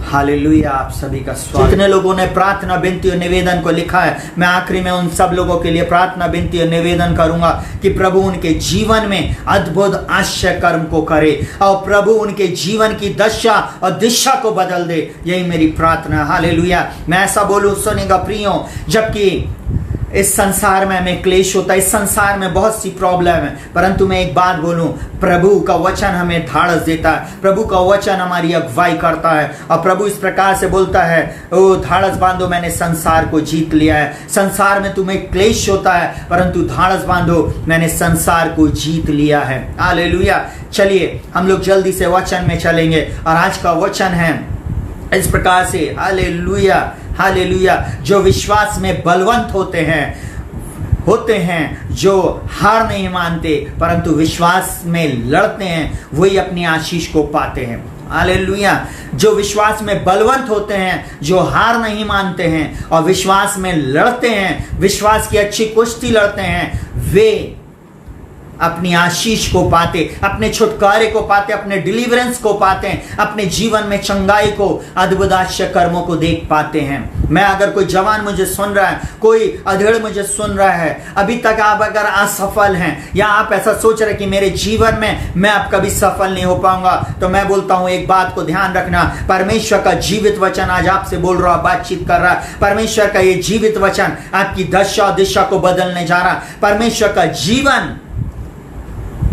Hallelujah, आप सभी का स्वागत। जितने लोगों ने प्रार्थना, विनती और निवेदन को लिखा है, मैं आखिरी में उन सब लोगों के लिए प्रार्थना, विनती और निवेदन करूंगा कि प्रभु उनके जीवन में अद्भुत आश्चर्य कर्म को करे और प्रभु उनके जीवन की दशा और दिशा को बदल दे। यही मेरी प्रार्थना। हालेलुया। मैं ऐसा बोलूं, सुनेगा प्रियो, जबकि इस संसार में हमें क्लेश होता है, इस संसार में बहुत सी प्रॉब्लम है, परंतु मैं एक बात बोलूं, प्रभु का वचन हमें ढाढ़स देता है, प्रभु का वचन हमारी अगुवाई करता है और प्रभु इस प्रकार से बोलता है, ओ ढाढ़स बांधो, मैंने संसार को जीत लिया है। संसार में तुम्हें क्लेश होता है, परंतु ढाढ़स बांधो, मैंने संसार को जीत लिया है। हालेलुया। चलिए हम लोग जल्दी से वचन में चलेंगे और आज का वचन है इस प्रकार से, हालेलुया हालेलुया, जो विश्वास में बलवंत होते हैं, जो हार नहीं मानते परंतु विश्वास में लड़ते हैं, वही अपनी आशीष को पाते हैं। हालेलुया। जो विश्वास में बलवंत होते हैं, जो हार नहीं मानते हैं और विश्वास में लड़ते हैं, विश्वास की अच्छी कुश्ती लड़ते हैं, वे अपनी आशीष को पाते, अपने छुटकारे को पाते, अपने डिलीवरेंस को पाते हैं, अपने जीवन में चंगाई को, अद्भुत आश्चर्य कर्मों को देख पाते हैं। मैं अगर कोई जवान मुझे सुन रहा है, कोई अधेड़ मुझे सुन रहा है, अभी तक आप अगर असफल हैं या आप ऐसा सोच रहे कि मेरे जीवन में मैं अब कभी सफल नहीं हो पाऊंगा, तो मैं बोलता हूं एक बात को ध्यान रखना, परमेश्वर का जीवित वचन आज आपसे बोल रहा, बातचीत कर रहा है। परमेश्वर का ये जीवित वचन आपकी दशा और दिशा को बदलने जा रहा। परमेश्वर का जीवन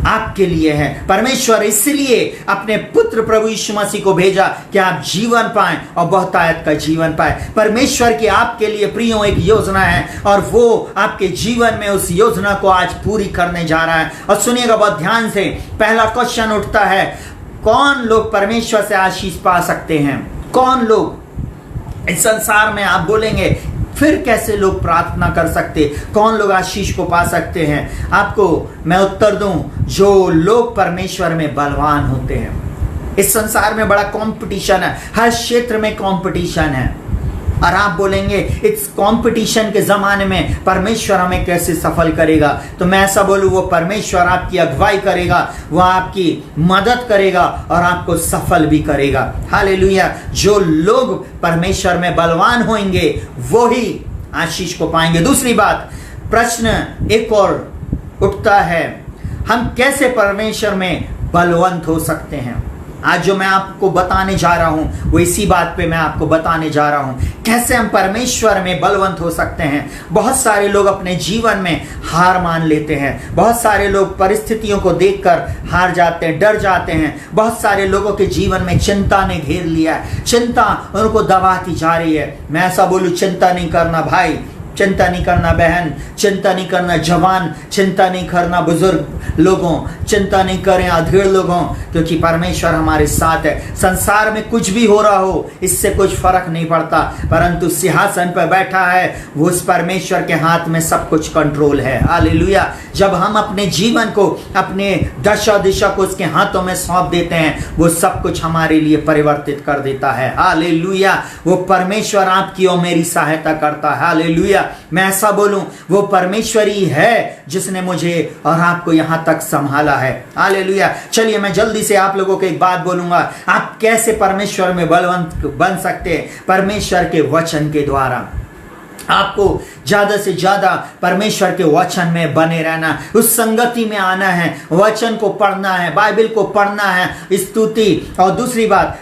आपके लिए है। परमेश्वर इसलिए अपने पुत्र प्रभु यीशु मसीह को भेजा कि आप जीवन पाएं और बहुतायत का जीवन पाएं। परमेश्वर की आपके लिए प्रियो एक योजना है और वो आपके जीवन में उस योजना को आज पूरी करने जा रहा है। और सुनिएगा बहुत ध्यान से, पहला क्वेश्चन उठता है, कौन लोग परमेश्वर से आशीष पा सकते हैं? कौन लोग इस संसार में? आप बोलेंगे फिर कैसे लोग प्रार्थना कर सकते, कौन लोग आशीष को पा सकते हैं? आपको मैं उत्तर दूं, जो लोग परमेश्वर में बलवान होते हैं। इस संसार में बड़ा कंपटीशन है, हर क्षेत्र में कंपटीशन है और आप बोलेंगे इस कंपटीशन के जमाने में परमेश्वर हमें कैसे सफल करेगा? तो मैं ऐसा बोलूं, वो परमेश्वर आपकी अगुवाई करेगा, वो आपकी मदद करेगा और आपको सफल भी करेगा। हालेलुया। जो लोग परमेश्वर में बलवान होंगे वो ही आशीष को पाएंगे। दूसरी बात, प्रश्न एक और उठता है, हम कैसे परमेश्वर में बलवंत हो सकते हैं? आज जो मैं आपको बताने जा रहा हूं वो इसी बात पे मैं आपको बताने जा रहा हूं, कैसे हम परमेश्वर में बलवंत हो सकते हैं। बहुत सारे लोग अपने जीवन में हार मान लेते हैं, बहुत सारे लोग परिस्थितियों को देखकर हार जाते हैं, डर जाते हैं। बहुत सारे लोगों के जीवन में चिंता ने घेर लिया है, चिंता उनको दबाती जा रही है। मैं ऐसा बोलूं, चिंता नहीं करना भाई, चिंता नहीं करना बहन, चिंता नहीं करना जवान, चिंता नहीं करना बुजुर्ग लोगों, चिंता नहीं करें अधेड़ लोगों, क्योंकि परमेश्वर हमारे साथ है। संसार में कुछ भी हो रहा हो इससे कुछ फर्क नहीं पड़ता, परंतु सिंहासन पर बैठा है वो उस परमेश्वर के हाथ में सब कुछ कंट्रोल है। हालेलुया। जब हम अपने जीवन को, अपने दशा दिशा को उसके हाथों में सौंप देते हैं, वो सब कुछ हमारे लिए परिवर्तित कर देता है। हालेलुया। वो परमेश्वर आपकी और मेरी सहायता करता है। हालेलुया। मैं ऐसा बोलूं, वो परमेश्वर ही है जिसने मुझे और आपको यहां तक संभाला है। हालेलुया। चलिए मैं जल्दी से आप लोगों को एक बात बोलूंगा, आप कैसे परमेश्वर में बलवंत बन सकते हैं? परमेश्वर के वचन के द्वारा। आपको ज्यादा से ज्यादा परमेश्वर के वचन में बने रहना, उस संगति में आना है, वचन को पढ़ना है, बाइबल को पढ़ना है, स्तुति और दूसरी बात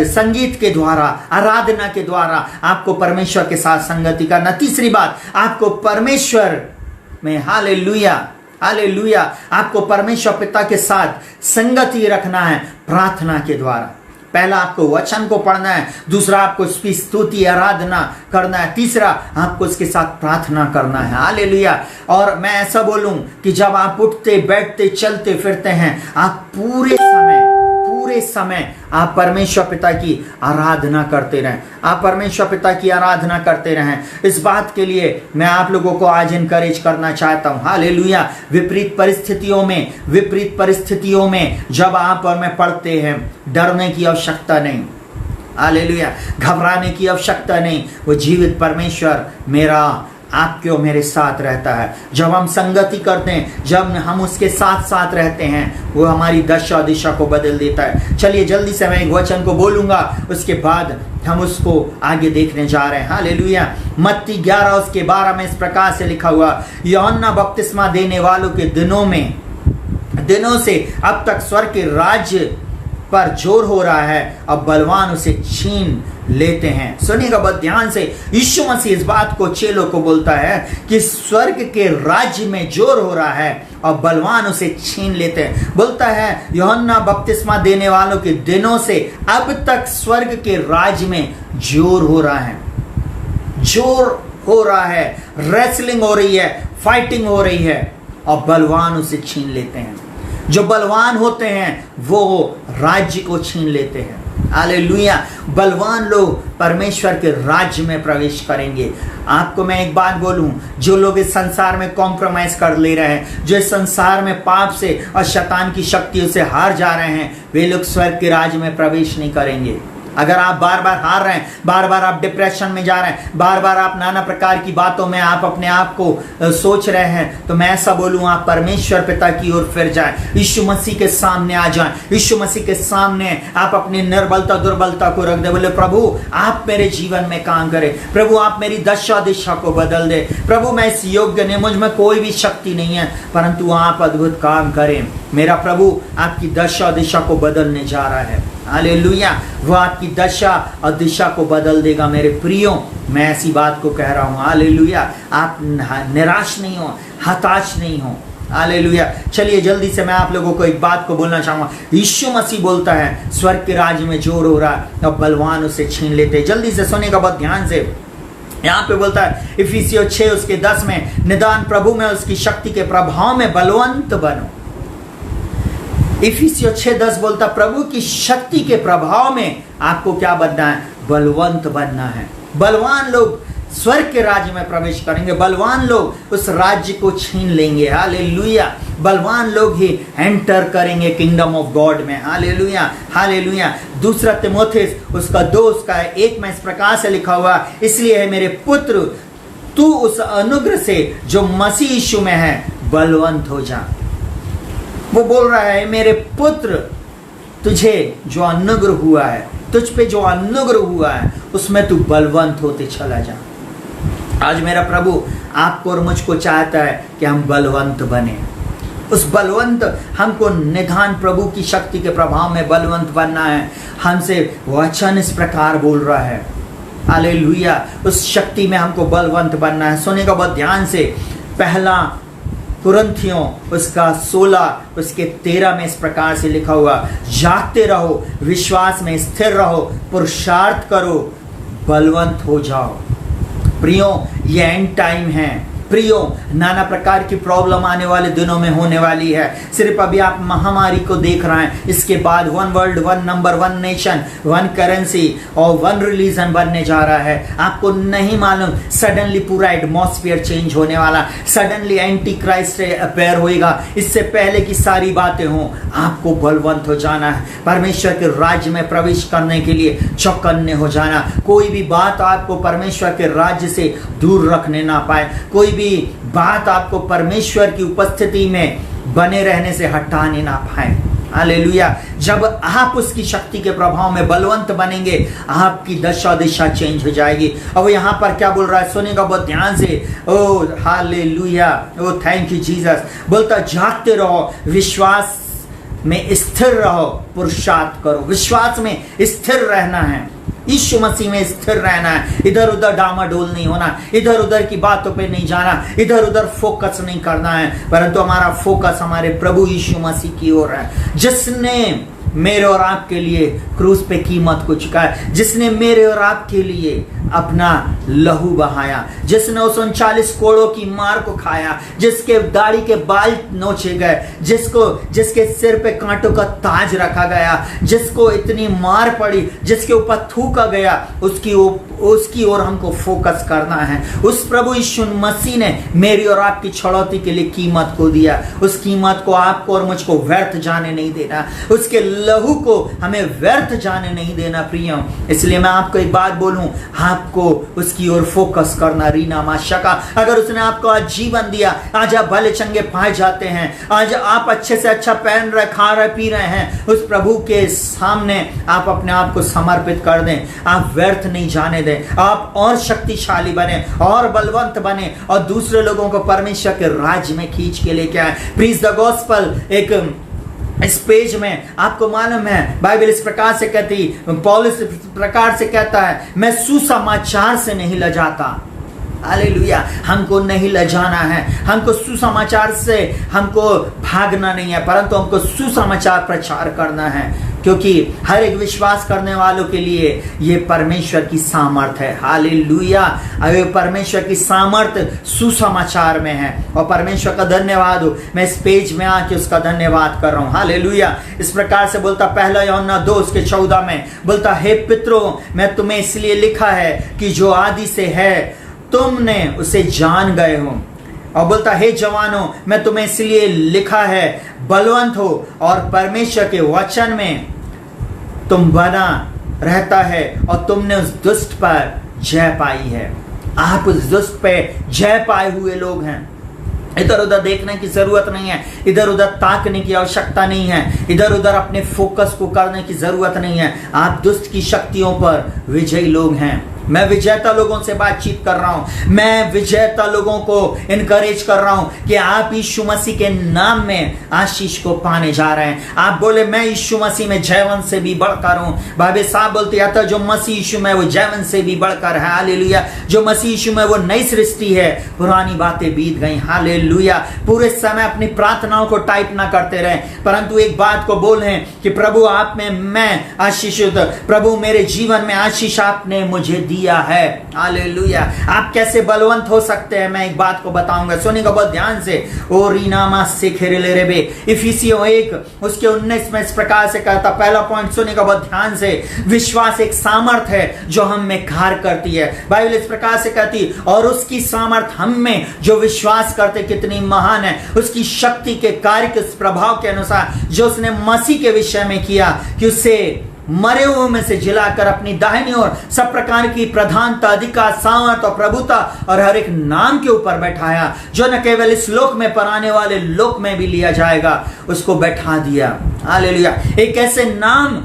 संगीत के द्वारा, आराधना के द्वारा आपको परमेश्वर के साथ संगति करना। तीसरी बात, आपको परमेश्वर में, हालेलुया हालेलुया, आपको परमेश्वर पिता के साथ संगति रखना है प्रार्थना के द्वारा। पहला आपको वचन को पढ़ना है, दूसरा आपको उसकी स्तुति आराधना करना है, तीसरा आपको उसके साथ प्रार्थना करना है। हालेलुया। और मैं ऐसा बोलूं कि जब आप उठते बैठते चलते फिरते हैं, आप पूरे समय आप परमेश्वर पिता की आराधना करते रहें, आप परमेश्वर पिता की आराधना करते रहें। इस बात के लिए मैं आप लोगों को आज इनकरेज करना चाहता हूं। हालेलुया। विपरीत परिस्थितियों में जब आप और मैं पढ़ते हैं, डरने की आवश्यकता नहीं, हालेलुया, घबराने की आवश्यकता नहीं। वो जीवित परमेश्वर मेरा आपके और मेरे साथ रहता है। जब हम संगति करते हैं, जब हम उसके साथ साथ रहते हैं, वो हमारी दशा दिशा को बदल देता है। चलिए जल्दी से मैं एक वचन को बोलूंगा, उसके बाद हम उसको आगे देखने जा रहे हैं। हालेलुया। मत्ती 11 उसके 12 में इस प्रकार से लिखा हुआ, यूहन्ना बपतिस्मा देने वालों के दिनों से अब तक स्वर्ग के राज्य पर जोर हो रहा है, अब बलवान उसे छीन लेते हैं। सुनिएगा बहुत ध्यान से, यीशु मसीह इस बात को चेलों को बोलता है कि स्वर्ग के राज्य में जोर हो रहा है और बलवान उसे छीन लेते हैं। बोलता है यूहन्ना बपतिस्मा देने वालों के दिनों से अब तक स्वर्ग के राज्य में जोर हो रहा है, जोर हो रहा है, रेसलिंग हो रही है, फाइटिंग हो रही है और बलवान उसे छीन लेते हैं। जो बलवान होते हैं वो राज्य को छीन लेते हैं। हालेलुया। बलवान लोग परमेश्वर के राज्य में प्रवेश करेंगे। आपको मैं एक बात बोलूं, जो लोग इस संसार में कॉम्प्रोमाइज कर ले रहे हैं, जो इस संसार में पाप से और शैतान की शक्तियों से हार जा रहे हैं, वे लोग स्वर्ग के राज्य में प्रवेश नहीं करेंगे। अगर आप बार बार हार रहे हैं, बार बार आप डिप्रेशन में जा रहे हैं, बार बार आप नाना प्रकार की बातों में आप अपने आप को सोच रहे हैं, तो मैं ऐसा बोलूं, आप परमेश्वर पिता की ओर फिर जाएं, यीशु मसीह के सामने आ जाएं, यीशु मसीह के सामने आप अपनी निर्बलता दुर्बलता को रख दे। बोले प्रभु आप मेरे जीवन में काम करें, प्रभु आप मेरी दशा दिशा को बदल दे, प्रभु मैं इस योग्य नहीं, मुझ में कोई भी शक्ति नहीं है, परंतु आप अद्भुत काम करें। मेरा प्रभु आपकी दशा दिशा को बदलने जा रहा है। हालेलुया। वो आपकी दशा और दिशा को बदल देगा। मेरे प्रियो, मैं ऐसी बात को कह रहा हूँ। हालेलुया। आप निराश नहीं हो, हताश नहीं हो। हालेलुया। चलिए जल्दी से मैं आप लोगों को एक बात को बोलना चाहूंगा। यीशु मसीह बोलता है स्वर्ग के राज्य में जोर हो रहा है और बलवान उसे छीन लेते। जल्दी से सुनेगा बहुत ध्यान से। यहाँ पे बोलता है इफिसियों 6 उसके 10 में, निदान प्रभु में उसकी शक्ति के प्रभाव में बलवंत बनो। इफिसियों 6:10 बोलता प्रभु की शक्ति के प्रभाव में आपको क्या बनना है? बलवंत बनना है। बलवान लोग स्वर्ग के राज्य में प्रवेश करेंगे, बलवान लोग उस राज्य को छीन लेंगे। हालेलुया। बलवान लोग ही एंटर करेंगे किंगडम ऑफ गॉड में। Hallelujah, hallelujah. दूसरा तिमोथेस उसका 2 उसका 1 में इस प्रकार से लिखा हुआ, इसलिए है मेरे पुत्र तू उस अनुग्रह से जो मसीह यीशु में है बलवंत हो जा। वो बोल रहा है मेरे पुत्र तुझे जो अनुग्रह हुआ है, तुझ पे जो अनुग्रह हुआ है उसमें तू बलवंत होते चला जा। आज मेरा प्रभु आपको और मुझको चाहता है कि हम बलवंत बने। उस बलवंत हमको निधान प्रभु की शक्ति के प्रभाव में बलवंत बनना है। हमसे वचन इस प्रकार बोल रहा है। हालेलुया। उस शक्ति में हमको बलवंत बनना है। सुनेगा बहुत ध्यान से। पहला कुरिन्थियों उसका 16 उसके 13 में इस प्रकार से लिखा हुआ, जागते रहो, विश्वास में स्थिर रहो, पुरुषार्थ करो, बलवंत हो जाओ। प्रियो ये एंड टाइम है। प्रियो नाना प्रकार की प्रॉब्लम आने वाले दिनों में होने वाली है। सिर्फ अभी आप महामारी को देख रहे हैं, इसके बाद 1 वर्ल्ड 1 नंबर 1 नेशन 1 करेंसी और 1 रिलीजन बनने जा रहा है। आपको नहीं मालूम, सडनली पूरा एटमॉस्फेयर चेंज होने वाला, सडनली एंटी क्राइस्ट अपेयर होएगा। इससे पहले की सारी बातें हों, आपको बलवंत हो जाना है। परमेश्वर के राज्य में प्रवेश करने के लिए चौकन्ने हो जाना। कोई भी बात आपको परमेश्वर के राज्य से दूर रखने ना पाए, कोई भी बात आपको परमेश्वर की उपस्थिति में बने रहने से हटाने ना पाए। हालेलुया। जब आप उसकी शक्ति के प्रभाव में बलवंत बनेंगे, आपकी दशा दिशा चेंज हो जाएगी। अब यहाँ पर क्या बोल रहा है? सुनेगा बहुत ध्यान से। ओ हालेलुया, ओ थैंक यू जीसस। बोलता जागते रहो, विश्वास में स्थिर रहो, पुरुषार्थ करो। विश्वास में स्थिर रहना है, यीशु मसीह में स्थिर रहना है। इधर उधर डामाडोल नहीं होना, इधर उधर की बातों पे नहीं जाना, इधर उधर फोकस नहीं करना है, परंतु हमारा फोकस हमारे प्रभु यीशु मसीह की ओर है, जिसने मेरे और आपके लिए क्रूस पे कीमत को चुकाया, जिसने मेरे और आपके लिए अपना लहू बहाया, जिसने उस 39 कोड़ों की मार को खाया, जिसके दाढ़ी के बाल नोचे गए, जिसके सिर पे कांटों का ताज रखा गया, जिसको इतनी मार पड़ी, जिसके ऊपर थूका गया, उसकी ओर हमको फोकस करना है। उस प्रभु यीशु मसीह ने मेरी और आपकी छड़ौती के लिए कीमत को दिया। उस कीमत को आपको और मुझको व्यर्थ जाने नहीं देना। उसके लहू को हमें व्यर्थ जाने नहीं देना प्रियो। इसलिए मैं आपको एक बात बोलूं, आपको उसकी ओर फोकस करना। रीना माशा का अगर उसने आपको आज जीवन दिया, आज आप भले चंगे पाए जाते हैं, आज आप अच्छे से अच्छा पहन रहे, खा रहे, पी रहे हैं, उस प्रभु के सामने आप अपने आप को समर्पित कर दें। आप व्यर्थ नहीं जाने दें, आप और शक्तिशाली बने और बलवंत बने और दूसरे लोगों को परमेश्वर के राज्य में खींच के लेके आए। प्रीच द गॉस्पल एक इस पेज में आपको मालूम है बाइबल इस प्रकार से कहती, पौलुस इस प्रकार से कहता है, मैं सुसमाचार से नहीं लजाता। हालेलुया। हमको नहीं लजाना है, हमको सुसमाचार से हमको भागना नहीं है, परंतु हमको सुसमाचार प्रचार करना है, क्योंकि हर एक विश्वास करने वालों के लिए ये परमेश्वर की सामर्थ है। हालेलुया। अरे परमेश्वर की सामर्थ सुसमाचार में है और परमेश्वर का धन्यवाद हो। मैं इस पेज में आके उसका धन्यवाद कर रहा हूँ। हालेलुया। इस प्रकार से बोलता, पहला यूहन्ना 2:14 में बोलता, हे पितरों, मैं तुम्हें इसलिए लिखा है कि जो आदि से है तुमने उसे जान गए हो। और बोलता, हे जवानों, मैं तुम्हें इसलिए लिखा है बलवंत हो और परमेश्वर के वचन में तुम बना रहता है और तुमने उस दुष्ट पर जय पाई है। आप उस दुष्ट पे जय पाए हुए लोग हैं। इधर उधर देखने की जरूरत नहीं है, इधर उधर ताकने की आवश्यकता नहीं है, इधर उधर अपने फोकस को करने की जरूरत नहीं है। आप दुष्ट की शक्तियों पर विजयी लोग हैं। मैं विजेता लोगों से बातचीत कर रहा हूं, मैं विजेता लोगों को इनकरेज कर रहा हूं कि आप यीशु मसीह के नाम में आशीष को पाने जा रहे हैं। आप बोले, मैं यीशु मसीह में जयवंत से भी बढ़कर हूं। बाइबल साहब बोलती है, जो मसीह यीशु में वो जयवंत से भी बढ़कर है। हालेलुया। जो मसीह यीशु में वो नई सृष्टि है, पुरानी बातें बीत गई। हालेलुया। पूरे समय अपनी प्रार्थनाओं को टाइप ना करते रहे, परंतु एक बात को बोले कि प्रभु आप में मैं आशीषित, प्रभु मेरे जीवन में आशीष आपने मुझे दिया है। हालेलुया। आप कैसे बलवंत हो सकते हैं, मैं एक बात को बताऊंगा, सुनिएगा बहुत ध्यान से। ओ रीनामा से खेरेले रेबे, इफिसियों 1 उसके 19 में इस प्रकार से कहता, पहला पॉइंट सुनिएगा बहुत ध्यान से, विश्वास एक सामर्थ है जो हम में कार्य करती है। बाइबल इस प्रकार से कहती, और उसकी सामर्थ हम में जो विश्वास करते कितनी महान है, उसकी शक्ति के कार्य के प्रभाव के अनुसार जो उसने मसीह के विषय में किया कि उसे मरे हुए में से जिलाकर अपनी दाहिनी ओर सब प्रकार की प्रधानता, अधिकार, सामर्थ और प्रभुता और हर एक नाम के ऊपर बैठाया, जो न केवल इस लोक में पर आने वाले लोक में भी लिया जाएगा, उसको बैठा दिया। हालेलुया। एक ऐसे नाम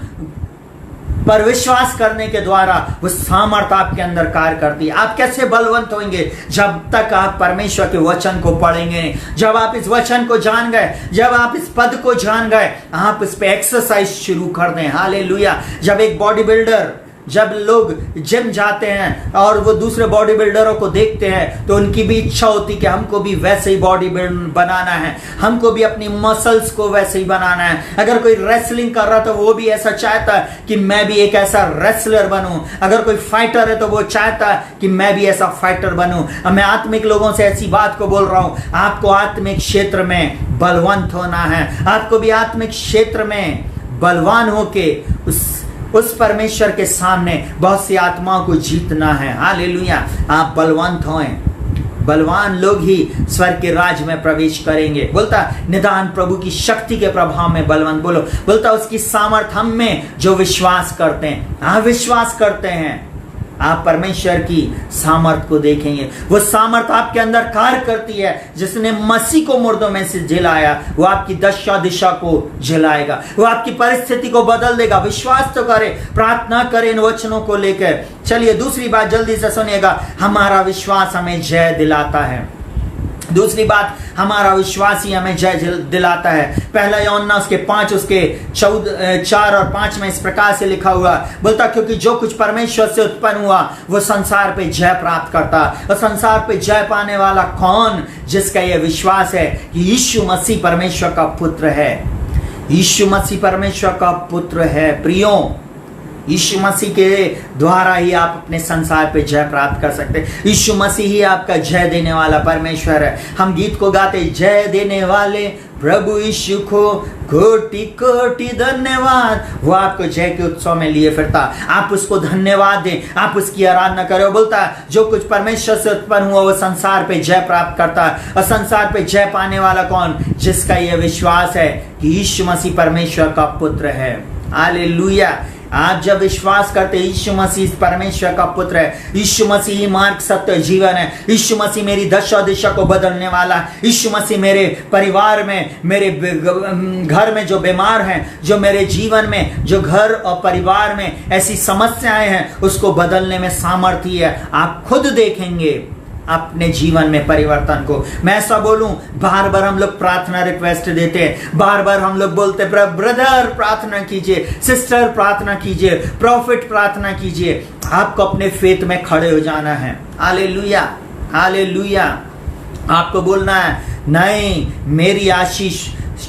पर विश्वास करने के द्वारा वो सामर्थ आपके अंदर कार्य करती है। आप कैसे बलवंत होंगे? जब तक आप परमेश्वर के वचन को पढ़ेंगे, जब आप इस वचन को जान गए, जब आप इस पद को जान गए, आप इस पे एक्सरसाइज शुरू कर दें। हालेलुया। जब एक बॉडी बिल्डर, जब लोग जिम जाते हैं और वो दूसरे बॉडी बिल्डरों को देखते हैं तो उनकी भी इच्छा होती कि हमको भी वैसे ही बॉडी बनाना है, हमको भी अपनी मसल्स को वैसे ही बनाना है। अगर कोई रेसलिंग कर रहा तो वो भी ऐसा चाहता है कि मैं भी एक ऐसा रेसलर बनूं। अगर कोई फाइटर है तो वो चाहता है कि मैं भी ऐसा फाइटर बनूं। अब मैं आत्मिक लोगों से ऐसी बात को बोल रहा हूं, आपको आत्मिक क्षेत्र में बलवंत होना है, आपको भी आत्मिक क्षेत्र में बलवान होके उस परमेश्वर के सामने बहुत सी आत्माओं को जीतना है। हालेलुया। आप बलवंत हों। बलवान लोग ही स्वर्ग के राज्य में प्रवेश करेंगे। बोलता निदान प्रभु की शक्ति के प्रभाव में बलवंत बोलो। बोलता उसकी सामर्थ हम में जो विश्वास करते हैं। आप विश्वास करते हैं, आप परमेश्वर की सामर्थ को देखेंगे। वो सामर्थ आपके अंदर कार्य करती है। जिसने मसीह को मुर्दों में से जिलाया, वो आपकी दशा दिशा को जिलाएगा, वो आपकी परिस्थिति को बदल देगा। विश्वास तो करें, प्रार्थना करें इन वचनों को लेकर। चलिए दूसरी बात जल्दी से सुनिएगा, हमारा विश्वास हमें जय दिलाता है। दूसरी बात, हमारा विश्वास ही हमें जय दिलाता है। पहला यूहन्ना उसके 5 उसके 4 और 5 में इस प्रकार से लिखा हुआ, बोलता क्योंकि जो कुछ परमेश्वर से उत्पन्न हुआ वो संसार पे जय प्राप्त करता। और संसार पे जय पाने वाला कौन? जिसका यह विश्वास है कि यीशु मसीह परमेश्वर का पुत्र है। यीशु मसीह परमेश्वर का पुत्र है। प्रियो, यीशु मसीह के द्वारा ही आप अपने संसार पे जय प्राप्त कर सकते हैं। यीशु मसीह ही आपका जय देने वाला परमेश्वर है। हम गीत को गाते, जय देने वाले प्रभु यीशु को कोटि कोटि धन्यवाद। वो आपको जय के उत्सव में लिए फिरता, आप उसको धन्यवाद दें, आप उसकी आराधना करें। वो बोलता है जो कुछ परमेश्वर से उत्पन्न हुआ वो संसार पे जय प्राप्त करता है। और संसार पे जय पाने वाला कौन? जिसका यह विश्वास है कि यीशु मसीह परमेश्वर का पुत्र है। हालेलुया। आप जब विश्वास करते यीशु मसीह परमेश्वर का पुत्र है, यीशु मसीह ही मार्ग सत्य जीवन है, यीशु मसीह मेरी दशा दिशा को बदलने वाला है, यीशु मसीह मेरे परिवार में, मेरे घर में जो बीमार हैं, जो मेरे जीवन में, जो घर और परिवार में ऐसी समस्याएं हैं, उसको बदलने में सामर्थ्य है। आप खुद देखेंगे अपने जीवन में परिवर्तन को। मैं ऐसा बोलूं, बार बार हम लोग प्रार्थना रिक्वेस्ट देते हैं, बार बार हम लोग बोलते हैं ब्रदर प्रार्थना कीजिए, सिस्टर प्रार्थना कीजिए, प्रॉफिट प्रार्थना कीजिए। आपको अपने फेथ में खड़े हो जाना है। Hallelujah, hallelujah. आपको बोलना है नहीं, मेरी आशीष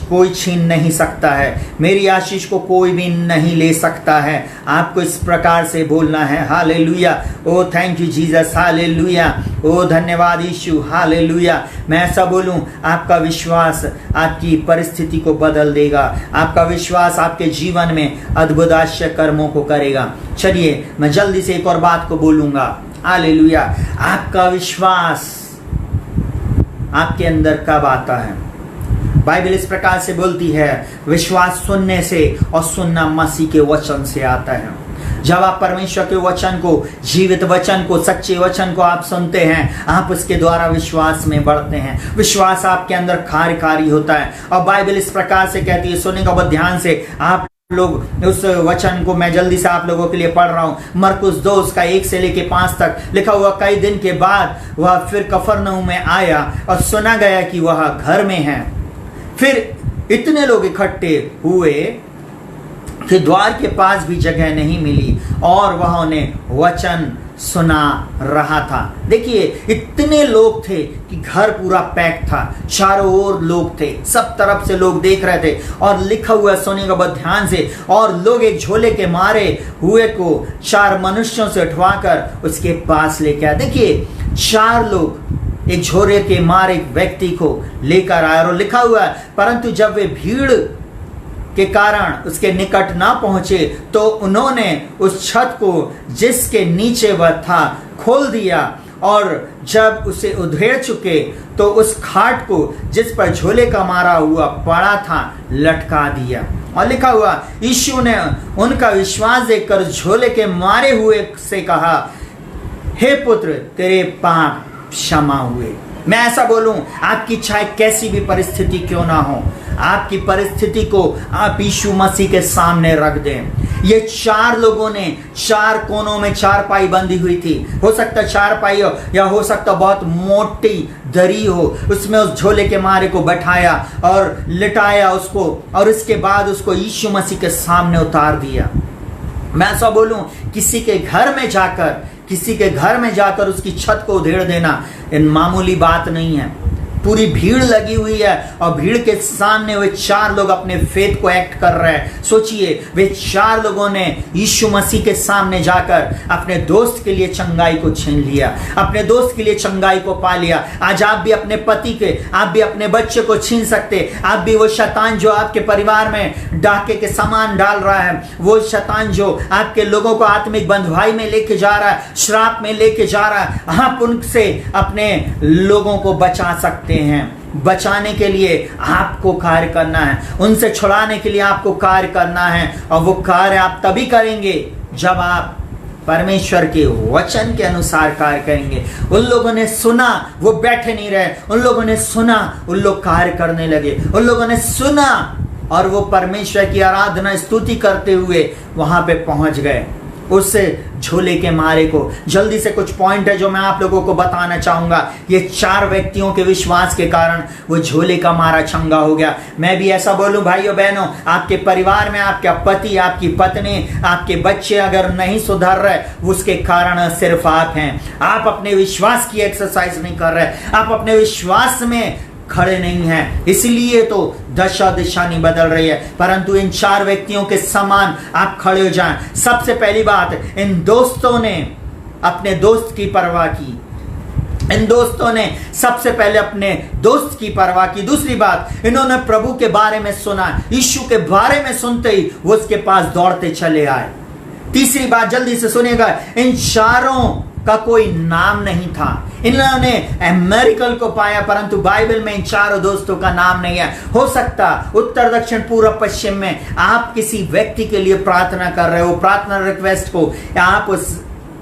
कोई छीन नहीं सकता है, मेरी आशीष को कोई भी नहीं ले सकता है। आपको इस प्रकार से बोलना है। हालेलुया। ओ थैंक यू जीसस। हालेलुया। ओ धन्यवाद यीशु। हालेलुया। मैं ऐसा बोलूं, आपका विश्वास आपकी परिस्थिति को बदल देगा, आपका विश्वास आपके जीवन में अद्भुत आश्चर्य कर्मों को करेगा। चलिए मैं जल्दी से एक और बात को बोलूंगा। हालेलुया। आपका विश्वास आपके अंदर कब आता है? बाइबल इस प्रकार से बोलती है, विश्वास सुनने से और सुनना मसीह के वचन से आता है। जब आप परमेश्वर के वचन को, जीवित वचन को, सच्चे वचन को आप सुनते हैं, आप उसके द्वारा विश्वास में बढ़ते हैं। विश्वास आपके अंदर कार्यकारी होता है। और बाइबल इस प्रकार से कहती है, सुनने का बहुत ध्यान से आप लोग उस वचन को मैं जल्दी से आप लोगों के लिए पढ़ रहा हूं। मरकुस 2 उसका 1 से लेके 5 तक लिखा हुआ, कई दिन के बाद वह फिर कफरनहूम में आया और सुना गया कि वह घर में है। फिर इतने लोग इकट्ठे हुए कि द्वार के पास भी जगह नहीं मिली और वह उन्हें वचन सुना रहा था। देखिए इतने लोग थे कि घर पूरा पैक था, चारों ओर लोग थे, सब तरफ से लोग देख रहे थे। और लिखा हुआ सुनिएगा बहुत ध्यान से, और लोग एक झोले के मारे हुए को 4 मनुष्यों से उठवाकर उसके पास लेके आए। देखिए 4 लोग एक झोरे के मार एक व्यक्ति को लेकर आए। और लिखा हुआ है, परंतु जब वे भीड़ के कारण उसके निकट ना पहुंचे तो उन्होंने उस छत को जिसके नीचे वह था खोल दिया, और जब उसे उधेड़ चुके तो उस खाट को जिस पर झोले का मारा हुआ पड़ा था लटका दिया। और लिखा हुआ, यीशु ने उनका विश्वास देखकर झोले के मारे हुए से कहा, हे पुत्र, तेरे पाप क्षमा हुए। मैं ऐसा बोलूं, आपकी चाहे कैसी भी परिस्थिति क्यों ना हो, आपकी परिस्थिति को आप यीशु मसीह के सामने रख दें। ये 4 लोगों ने 4 कोनों में चारपाई बंधी हुई थी। हो सकता चारपाई हो या हो सकता बहुत मोटी दरी हो, उसमें उस झोले के मारे को बैठाया और लिटाया उसको, और इसके बाद उसको यीशु मसीह के सामने उतार दिया। मैं ऐसा बोलूं, किसी के घर में जाकर उसकी छत को उधेड़ देना इन मामूली बात नहीं है। पूरी भीड़ लगी हुई है और भीड़ के सामने वे 4 लोग अपने फेथ को एक्ट कर रहे हैं। सोचिए, वे 4 लोगों ने यीशु मसीह के सामने जाकर अपने दोस्त के लिए चंगाई को छीन लिया, अपने दोस्त के लिए चंगाई को पा लिया। आज आप भी अपने पति के, आप भी अपने बच्चे को छीन सकते। आप भी वो शैतान जो आपके परिवार में डाके के सामान डाल रहा है, वो शैतान जो आपके लोगों को आत्मिक बंधुआई में लेके जा रहा है, श्राप में लेके जा रहा है, आप उनसे अपने लोगों को बचा सकते हैं। बचाने के लिए आपको कार्य करना है, उनसे छुड़ाने के लिए आपको कार्य करना है। और वो कार्य आप तभी करेंगे जब आप परमेश्वर के वचन के अनुसार कार्य करेंगे। उन लोगों ने सुना, वो बैठे नहीं रहे, उन लोगों ने सुना, उन लोग कार्य करने लगे। उन लोगों ने सुना और वो परमेश्वर की आराधना स्तुति करते हुए वहां पे पहुंच गए उस झोले के मारे को। जल्दी से कुछ पॉइंट है जो मैं आप लोगों को बताना चाहूंगा। ये 4 व्यक्तियों के विश्वास के कारण वो झोले का मारा चंगा हो गया। मैं भी ऐसा बोलूं भाइयों बहनों, आपके परिवार में आपका पति, आपकी पत्नी, आपके बच्चे अगर नहीं सुधर रहे, उसके कारण सिर्फ आप हैं। आप अपने विश्वास की एक्सरसाइज नहीं कर रहे, आप अपने विश्वास में खड़े नहीं हैं, इसलिए तो दशा दिशा नहीं बदल रही है। परंतु इन 4 व्यक्तियों के समान आप खड़े हो जाएं। सबसे पहली बात, इन दोस्तों ने अपने दोस्त की परवाह की। इन दोस्तों ने सबसे पहले अपने दोस्त की परवाह की। दूसरी बात, इन्होंने प्रभु के बारे में सुना, यीशु के बारे में सुनते ही वो उसके पास दौड़ते चले आए। तीसरी बात, जल्दी से सुनिएगा, इन चारों का कोई नाम नहीं था। इन्होंने अमेरिकन को पाया, परंतु बाइबल में इन चारों दोस्तों का नाम नहीं है। हो सकता उत्तर दक्षिण पूर्व पश्चिम में आप किसी व्यक्ति के लिए प्रार्थना कर रहे हो, प्रार्थना रिक्वेस्ट को आप उस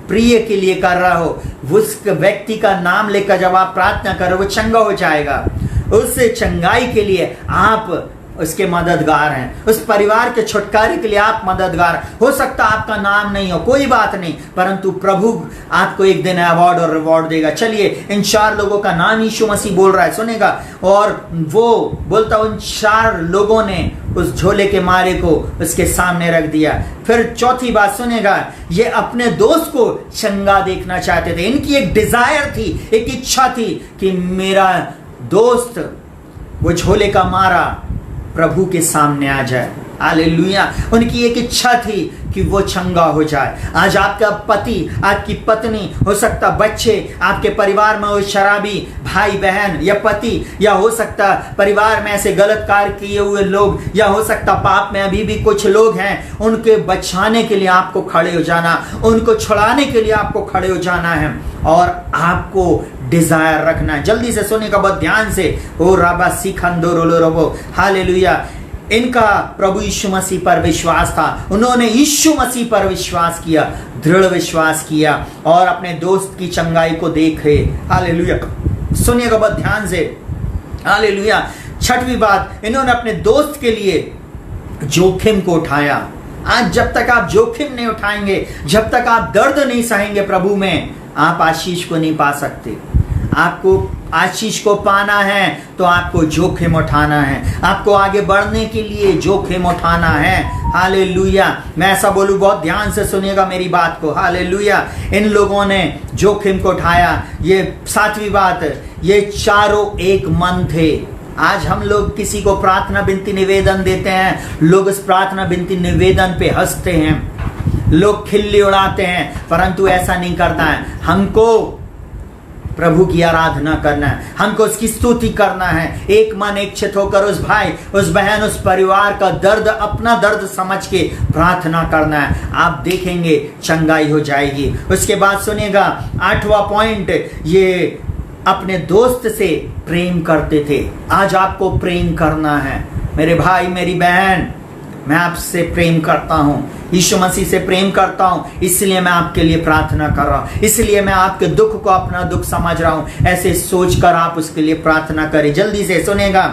प्रिय के लिए कर रहा हो, उस व्यक्ति का नाम लेकर जब आप प्रार्थना करो वो चंगा हो जाएगा। उस चंगाई के लिए आप उसके मददगार हैं, उस परिवार के छुटकारे के लिए आप मददगार। हो सकता आपका नाम नहीं हो, कोई बात नहीं, परंतु प्रभु आपको एक दिन अवार्ड और रिवॉर्ड देगा। चलिए, इन चार लोगों का नाम यीशु मसीह बोल रहा है, सुनेगा। और वो बोलता, उन चार लोगों ने उस झोले के मारे को उसके सामने रख दिया। फिर चौथी बात सुनेगा, ये अपने दोस्त को चंगा देखना चाहते थे। इनकी एक डिजायर थी, एक इच्छा थी कि मेरा दोस्त वो झोले का मारा प्रभु के सामने आ जाए। हालेलुया। उनकी एक इच्छा थी कि वो चंगा हो जाए। आज आपका पति, आपकी पत्नी, हो सकता बच्चे, आपके परिवार में वो शराबी भाई बहन या पति, या हो सकता परिवार में ऐसे गलत कार्य किए हुए लोग, या हो सकता पाप में अभी भी कुछ लोग हैं। उनके बचाने के लिए आपको खड़े हो जाना, उनको छुड़ाने के लिए आपको खड़े हो जाना है और आपको डिजायर रखना है। जल्दी से सुनिएगा, बहुत ध्यान से। ओ राबा सिखंदो रोलो रबो, हालेलुया। इनका प्रभु यीशु मसीह पर विश्वास था। उन्होंने यीशु मसीह पर विश्वास किया, दृढ़ विश्वास किया और अपने दोस्त की चंगाई को देखे। हालेलुया। सुनिएगा बहुत ध्यान से, हालेलुया। छठवीं बात, इन्होंने अपने दोस्त के लिए जोखिम को उठाया। आज जब तक आप जोखिम नहीं उठाएंगे, जब तक आप दर्द नहीं सहेंगे प्रभु में, आप आशीष को नहीं पा सकते। आपको आशीष को पाना है तो आपको जोखिम उठाना है, आपको आगे बढ़ने के लिए जोखिम उठाना है। हालेलुया। मैं ऐसा बोलूं, बहुत ध्यान से सुनिएगा मेरी बात को। हालेलुया। इन लोगों ने जोखिम को उठाया। ये सातवीं बात, ये चारों एक मन थे। आज हम लोग किसी को प्रार्थना विनती निवेदन देते हैं, लोग इस प्रार्थना विनती निवेदन पे हंसते हैं, लोग खिल्ली उड़ाते हैं, परंतु ऐसा नहीं करना है। हमको प्रभु की आराधना करना है, हमको उसकी स्तुति करना है, एक मन एक चित होकर उस भाई, उस बहन, उस परिवार का दर्द अपना दर्द समझ के प्रार्थना करना है। आप देखेंगे चंगाई हो जाएगी। उसके बाद सुनिएगा, आठवां पॉइंट, ये अपने दोस्त से प्रेम करते थे। आज आपको प्रेम करना है मेरे भाई, मेरी बहन। मैं आपसे प्रेम करता हूं, यीशु मसीह से प्रेम करता हूं, इसलिए मैं आपके लिए प्रार्थना कर रहा हूं, इसलिए मैं आपके दुख को अपना दुख समझ रहा हूं। ऐसे सोचकर आप उसके लिए प्रार्थना करें। जल्दी से सुनेगा,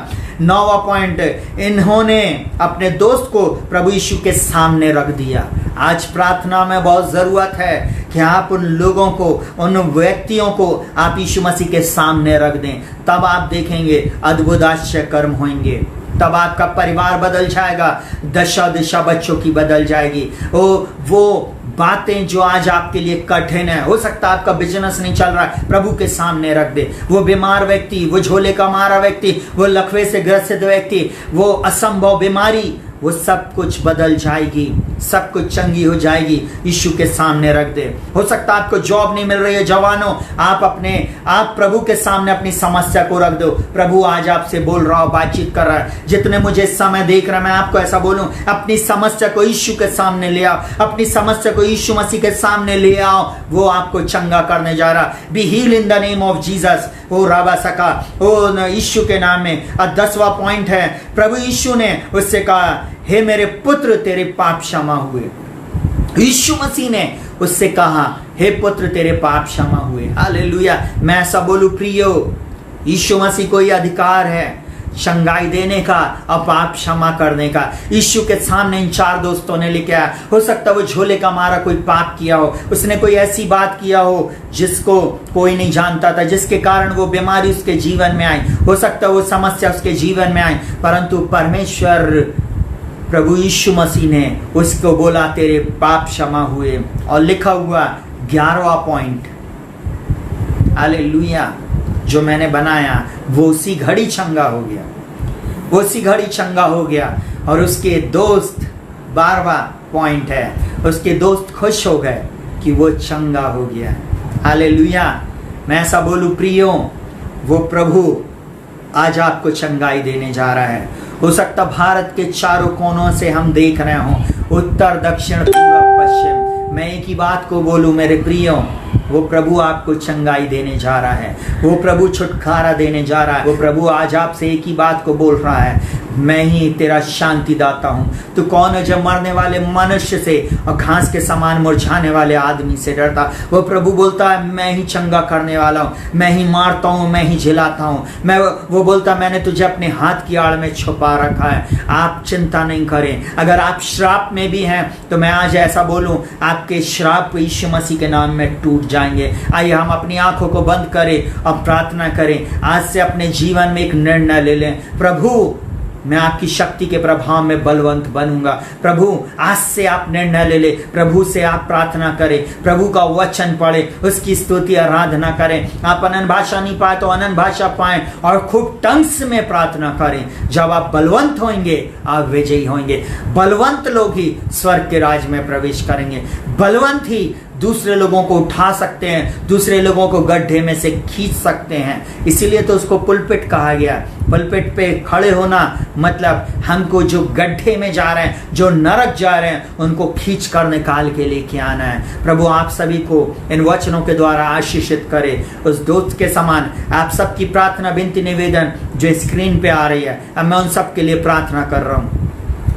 9वां पॉइंट, इन्होंने अपने दोस्त को प्रभु यीशु के सामने रख दिया। आज प्रार्थना में बहुत जरूरत है कि आप उन लोगों को, उन व्यक्तियों को आप यीशु मसीह के सामने रख दें। तब आप देखेंगे अद्भुत आश्चर्य कर्म होंगे। तब आपका परिवार बदल जाएगा, दशा दिशा बच्चों की बदल जाएगी। वो बातें जो आज आपके लिए कठिन है, हो सकता है आपका बिजनेस नहीं चल रहा है, प्रभु के सामने रख दे। वो बीमार व्यक्ति, वो झोले का मारा व्यक्ति, वो लकवे से ग्रसित व्यक्ति, वो असंभव बीमारी, वो सब कुछ बदल जाएगी, सब कुछ चंगी हो जाएगी। यीशु के सामने रख दे। हो सकता है आपको जॉब नहीं मिल रही है, जवानों, आप प्रभु के सामने अपनी समस्या को रख दो। प्रभु आज आपसे बोल रहा हो, बातचीत कर रहा है। जितने मुझे इस समय देख रहे हैं, मैं आपको ऐसा बोलूं, अपनी समस्या को यीशु के सामने ले आओ, अपनी समस्या को यीशु मसीह के सामने ले आओ। वो आपको चंगा करने जा रहा। Be heal in the name of Jesus. ओ राबा सका, ओ यीशु के नाम में। और 10वां पॉइंट है, प्रभु यीशु ने उससे कहा, हे मेरे पुत्र, तेरे पाप क्षमा हुए। यीशु मसीह ने उससे कहा, हे पुत्र, तेरे पाप क्षमा हुए। हालेलुया। मैं ऐसा बोलूं प्रियो, यीशु मसीह को यह अधिकार है चंगाई देने का और पाप क्षमा करने का। यीशु के सामने इन चार दोस्तों ने लेके आया। हो सकता वो झोले का मारा कोई पाप किया हो, उसने कोई ऐसी बात किया हो जिसको कोई नहीं जानता था, जिसके कारण वो बीमारी उसके जीवन में आई, हो सकता वो समस्या उसके जीवन में आई, परंतु परमेश्वर प्रभु यीशु मसीह ने उसको बोला, तेरे पाप क्षमा हुए। और लिखा हुआ 11वां पॉइंट, हालेलुया, जो मैंने बनाया वो उसी घड़ी चंगा हो गया, वो उसी घड़ी चंगा हो गया। और उसके दोस्त, 12वां पॉइंट है, उसके दोस्त खुश हो गए कि वो चंगा हो गया। हालेलुया। मैं ऐसा बोलूं प्रियो, वो प्रभु आज आपको चंगाई देने जा रहा है। हो सकता भारत के चारों कोनों से हम देख रहे हों, उत्तर दक्षिण पूर्व पश्चिम, मैं एक ही बात को बोलूं मेरे प्रियो, वो प्रभु आपको चंगाई देने जा रहा है, वो प्रभु छुटकारा देने जा रहा है। वो प्रभु आज आपसे एक ही बात को बोल रहा है, मैं ही तेरा शांति दाता हूँ। तो कौन है जो मरने वाले मनुष्य से और घास के समान मुरझाने वाले आदमी से डरता? वो प्रभु बोलता है मैं ही चंगा करने वाला हूँ, मैं ही मारता हूँ, मैं ही झिलाता हूँ। वो बोलता मैंने तुझे अपने हाथ की आड़ में छुपा रखा है, आप चिंता नहीं करें। अगर आप श्राप में भी हैं तो मैं आज ऐसा बोलूँ, आपके श्राप यीशु मसीह के नाम में टूट जाएंगे। आइए हम अपनी आंखों को बंद करें और प्रार्थना करें। आज से अपने जीवन में एक निर्णय ले लें, प्रभु मैं आपकी शक्ति के प्रभाव में बलवंत बनूंगा। प्रभु आज से आप निर्णय ले ले, प्रभु से आप प्रार्थना करें, प्रभु का वचन पढ़े, उसकी स्तुति आराधना करें। आप अनन्य भाषा नहीं पाए तो अनन्य भाषा पाएं और खूब टंग्स में प्रार्थना करें। जब आप बलवंत होंगे आप विजयी होंगे। बलवंत लोग ही स्वर्ग के राज में प्रवेश करेंगे। बलवंत ही दूसरे लोगों को उठा सकते हैं, दूसरे लोगों को गड्ढे में से खींच सकते हैं। इसीलिए तो उसको पुलपिट कहा गया। पुलपिट पे खड़े होना मतलब हमको जो गड्ढे में जा रहे हैं, जो नरक जा रहे हैं, उनको खींच कर निकाल के लेके आना है। प्रभु आप सभी को इन वचनों के द्वारा आशीषित करे। उस दोस्त के समान आप सबकी प्रार्थना विनती निवेदन जो स्क्रीन पे आ रही है, अब मैं उन सब के लिए प्रार्थना कर रहा हूँ।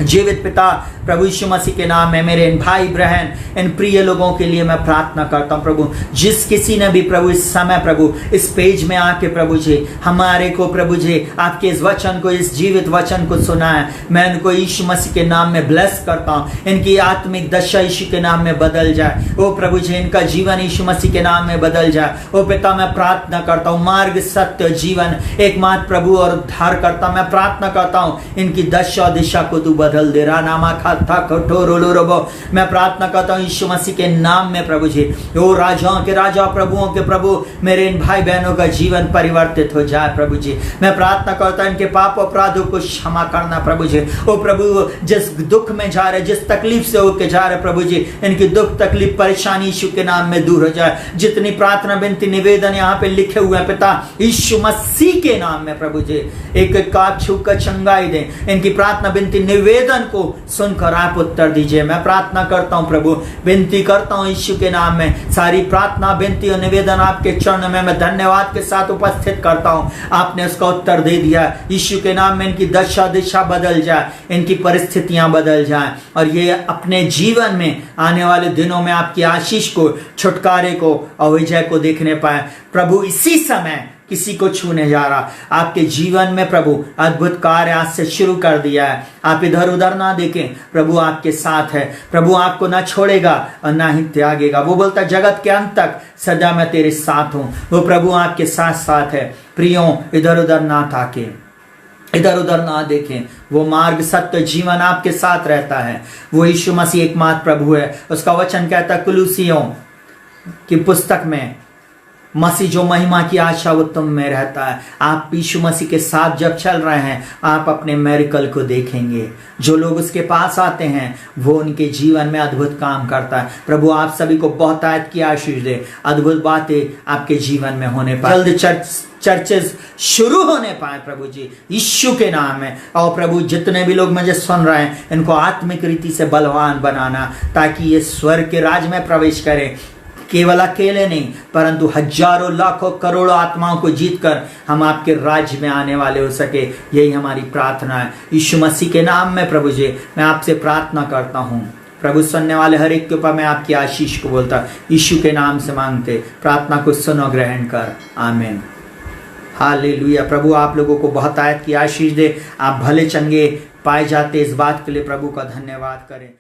जीवित पिता प्रभु यीशु मसीह के नाम में मेरे इन भाई बहन, इन प्रिय लोगों के लिए मैं प्रार्थना करता हूँ। प्रभु जिस किसी ने भी प्रभु इस समय प्रभु इस पेज में आके प्रभु जी हमारे को प्रभु जी आपके इस वचन को, इस जीवित वचन को सुना है, मैं इनको यीशु मसीह के नाम में ब्लेस करता हूँ। इनकी आत्मिक दशा यीशु के नाम में बदल जाए। ओ प्रभु जी इनका जीवन यीशु मसीह के नाम में बदल जाए। ओ पिता मैं प्रार्थना करता हूँ, मार्ग सत्य जीवन एकमात्र प्रभु और उद्धार करता, मैं प्रार्थना करता हूँ इनकी दशा दिशा को तू बदल दे रहा नामा खाता कठोर। मैं प्रार्थना करता हूँ यीशु मसीह के नाम में प्रभु जी, ओ राजाओं के राजा प्रभुओं के प्रभु मेरे इन भाई बहनों का जीवन परिवर्तित हो जाए। प्रभु जी मैं प्रार्थना करता हूँ इनके पाप अपराधों को क्षमा करना। प्रभु जी ओ प्रभु जिस दुख में जा रहे, जिस तकलीफ से होके जा रहे प्रभु जी, इनकी दुख तकलीफ परेशानी यीशु के नाम में दूर हो जाए। जितनी प्रार्थना विनती निवेदन यहाँ पे लिखे हुए हैं पिता यीशु मसीह के नाम में प्रभु जी एक एक का छू कर चंगाई दें। इनकी प्रार्थना विनती निवेदन को सुनकर आप उत्तर दीजिए। मैं प्रार्थना करता हूं प्रभु, विनती करता हूं यीशु के नाम में सारी प्रार्थना विनती और निवेदन आपके चरण में मैं धन्यवाद के साथ उपस्थित करता हूं। आपने उसका उत्तर दे दिया। यीशु के नाम में इनकी दशा दिशा बदल जाए, इनकी परिस्थितियां बदल जाएं और ये अपने जीवन में आने वाले दिनों में आपकी आशीष को, छुटकारे को और विजय को देखने पाए। प्रभु इसी समय किसी को छूने जा रहा आपके जीवन में प्रभु अद्भुत कार्य आज से शुरू कर दिया है। आप इधर उधर ना देखें, प्रभु आपके साथ है। प्रभु आपको ना छोड़ेगा और ना ही त्यागेगा। वो बोलता जगत के अंत तक सदा मैं तेरे साथ हूं। वो प्रभु आपके साथ साथ है। प्रियों इधर उधर ना ताके, इधर उधर ना देखें। वो मार्ग सत्य जीवन आपके साथ रहता है। वो यीशु मसीह एकमात्र प्रभु है। उसका वचन कहता है कुलुसियों की पुस्तक में, मसीह जो महिमा की आशा वो तुम में रहता है। आप यीशु मसीह के साथ जब चल रहे हैं आप अपने मेरिकल को देखेंगे। जो लोग उसके पास आते हैं वो उनके जीवन में अद्भुत काम करता है। प्रभु आप सभी को बहुतायत की आशीष दे, अद्भुत बातें आपके जीवन में होने पाए, जल्द चर्चेस शुरू होने पाए प्रभु जी यीशु के नाम में। और प्रभु जितने भी लोग मुझे सुन रहे हैं इनको आत्मिक रीति से बलवान बनाना, ताकि ये स्वर्ग के राज में प्रवेश करें। केवल अकेले नहीं परंतु हजारों लाखों करोड़ों आत्माओं को जीतकर हम आपके राज्य में आने वाले हो सके। यही हमारी प्रार्थना है यीशु मसीह के नाम में। प्रभु जी मैं आपसे प्रार्थना करता हूँ। प्रभु सुनने वाले हर एक के ऊपर मैं आपकी आशीष को बोलता यीशु के नाम से मांगते, प्रार्थना को सुनो ग्रहण कर, आमीन। हालेलुया। प्रभु आप लोगों को बहुत आयत की आशीष दे, आप भले चंगे पाए जाते, इस बात के लिए प्रभु का धन्यवाद करें।